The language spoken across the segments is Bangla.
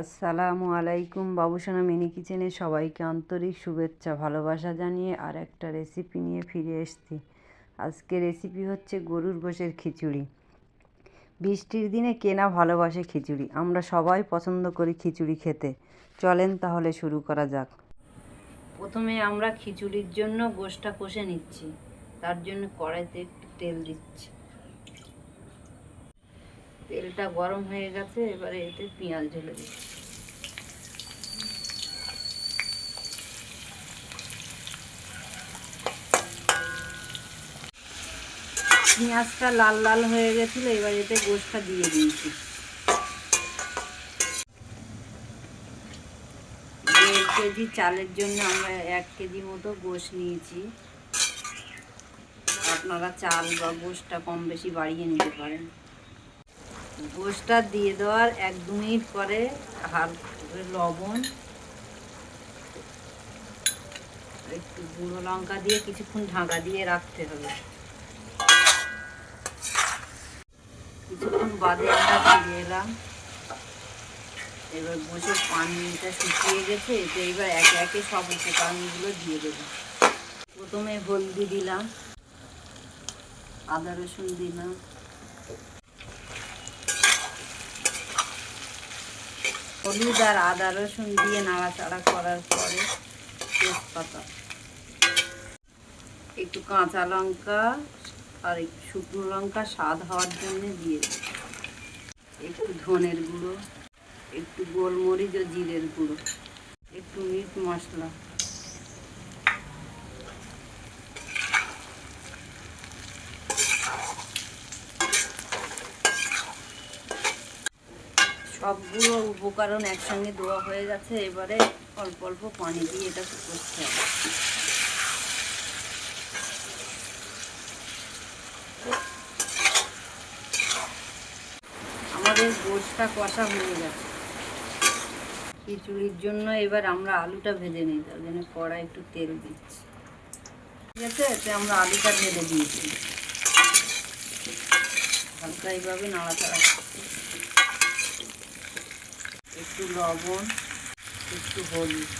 আসসালামু আলাইকুম। বাবুসোনা মিনি কিচেনে সবাইকে আন্তরিক শুভেচ্ছা ভালোবাসা জানিয়ে আর একটা রেসিপি নিয়ে ফিরে এসেছি। আজকে রেসিপি হচ্ছে গরুর গোশের খিচুড়ি। বৃষ্টির দিনে কেনা ভালোবাসে খিচুড়ি, আমরা সবাই পছন্দ করি খিচুড়ি খেতে। চলেন তাহলে শুরু করা যাক। প্রথমে আমরা খিচুড়ির জন্য গোশটা কষে নিচ্ছি। তার জন্য কড়াইতে একটু তেল দিচ্ছি। তেলটা গরম হয়ে গেছে, এবারে এতে পেঁয়াজ ঢেলে দিচ্ছি। পেঁয়াজটা লাল লাল হয়ে গেছিলো, এবার এতে গোশটা দিয়ে দিয়েছি। 1.5 কেজি চালের জন্য আমরা 1 কেজি মতো গোশ নিয়েছি। আপনারা চাল বা গোশটা কম বেশি বাড়িয়ে নিতে পারেন। গোশটা দিয়ে দেওয়ার 1-2 মিনিট পরে হালকা লবণ, একটু গুঁড়ো লঙ্কা দিয়ে কিছুক্ষণ ঢাকা দিয়ে রাখতে হবে। কিছুক্ষণ বাদে আমরা ফিরে এলাম। এবার গোশের পানিটা শুকিয়ে গেছে, এতে এবার একে একে সব উপকরণগুলো দিয়ে দেব। প্রথমে হলদি দিলাম, আদা রসুন দিলাম, হলুদ আর আদা রসুন দিয়ে নাড়াচাড়া করার পরে তেজপাতা, একটু কাঁচা লঙ্কা আর একটু শুকনো লঙ্কা স্বাদ হওয়ার জন্য দিয়ে দেব, একটু ধনের গুঁড়ো, একটু গোলমরিচ ও জিরের গুঁড়ো, একটু মিট মশলা, সবগুলো উপকরণ একসঙ্গে দেওয়া হয়ে গেছে। এবারে অল্প অল্প পানি দিয়ে এটা করতে হবে। আমাদের গোশটা কষা হয়ে গেছে। খিচুড়ির জন্য এবার আমরা আলুটা ভেজে নিই, তার জন্য কড়াই একটু তেল দিচ্ছি। ঠিক আছে, এতে আমরা আলুটা ঢেলে দিয়েছি। হালকা এইভাবে নাড়াচাড়া করছি। একটু লবণ, একটু হলুদ,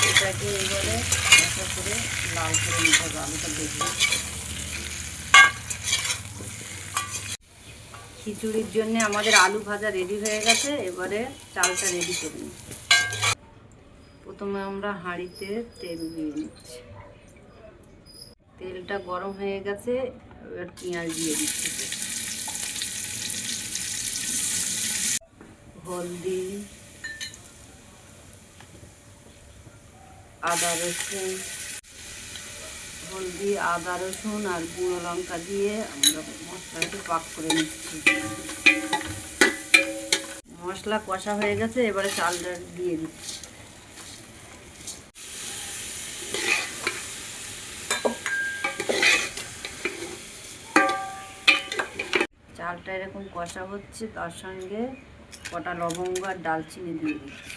এটাকে এবারে ভালো করে লাল করে নিতে হবে। আলুটা ভেজে খিচুড়ির জন্য আমাদের আলু ভাজা রেডি হয়ে গেছে। এবারে চালটা রেডি করে নিই। প্রথমে আমরা হাঁড়িতে তেল দিয়ে নিচ্ছি। তেলটা গরম হয়ে গেছে, এবার পেঁয়াজ দিয়ে দিচ্ছি। হলদি, আদা রসুন, হলদি আদা রসুন আর গুঁড়ো লঙ্কা দিয়ে আমরা মশলাটাকে পাক করে নিচ্ছি। মশলা কষা হয়ে গেছে, এবারে চালটা দিয়ে দিচ্ছি। চালটা এরকম কষা হচ্ছে, তার সঙ্গে কটা লবঙ্গ আর ডালচিনি দিয়ে দিচ্ছি।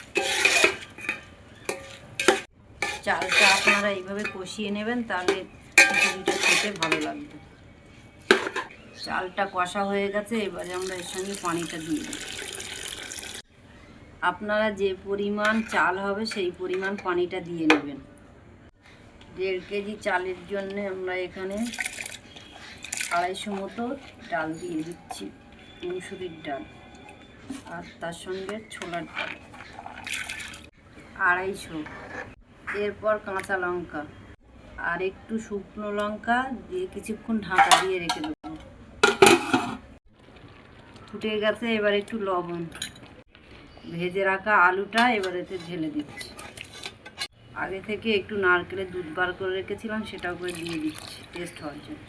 চালটা আপনারা এইভাবে কষিয়ে নেবেন, তাহলে খিচুড়িটা খেতে ভালো লাগবে। চালটা কষা হয়ে গেছে, এবারে আমরা এর সঙ্গে পানিটা দিয়ে দিই। আপনারা যে পরিমাণ চাল হবে সেই পরিমাণ পানিটা দিয়ে নেবেন। 1.5 কেজি চালের জন্য আমরা এখানে 250 মতো ডাল দিয়ে দিচ্ছি, মুসুরির ডাল, আর তার সঙ্গে ছোলার ডাল 250। এরপর কাঁচা লঙ্কা আর একটু শুকনো লঙ্কা দিয়ে কিছুক্ষণ ঢাকা দিয়ে রেখে দেবো। ফুটে গেছে, এবার একটু লবণ, ভেজে রাখা আলুটা এবার এতে ঢেলে দিচ্ছি। আগে থেকে একটু নারকেলের দুধ বার করে রেখেছিলাম, সেটাও করে দিয়ে দিচ্ছি টেস্ট হওয়ার জন্য।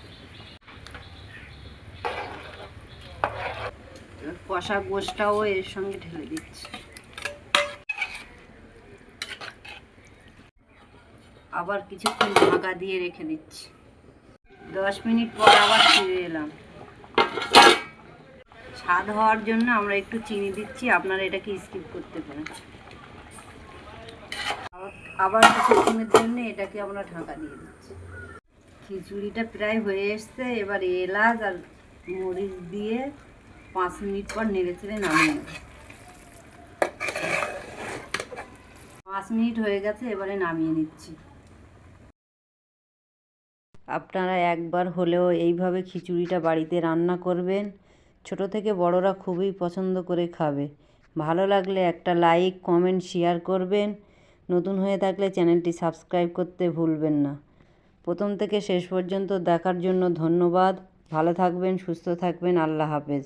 কষা গোশটাও এর সঙ্গে ঢেলে দিচ্ছি। আবার কিছুক্ষণ ঢাকা দিয়ে রেখে দিচ্ছি। 10 মিনিট পর আবার ফিরে এলাম। স্বাদ হওয়ার জন্য আমরা একটু চিনি দিচ্ছি, আপনারা এটাকে স্কিপ করতে পারেন। আবার কিছুক্ষণের জন্য এটাকে আমরা ঢাকা দিয়ে দিচ্ছি। খিচুড়িটা প্রায় হয়ে এসছে, এবার এলাচ আর মরিচ দিয়ে 5 মিনিট পর নেড়ে চেড়ে নামিয়ে নেব। 5 মিনিট হয়ে গেছে, এবারে নামিয়ে নিচ্ছি। আপনারা একবার হলেও এইভাবে খিচুড়িটা বাড়িতে রান্না করবেন। ছোট থেকে বড়রা খুবই পছন্দ করে খাবে। ভালো লাগলে একটা লাইক, কমেন্ট, শেয়ার করবেন। নতুন হয়ে থাকলে চ্যানেলটি সাবস্ক্রাইব করতে ভুলবেন না। প্রথম থেকে শেষ পর্যন্ত দেখার জন্য ধন্যবাদ। ভালো থাকবেন, সুস্থ থাকবেন। আল্লাহ হাফেজ।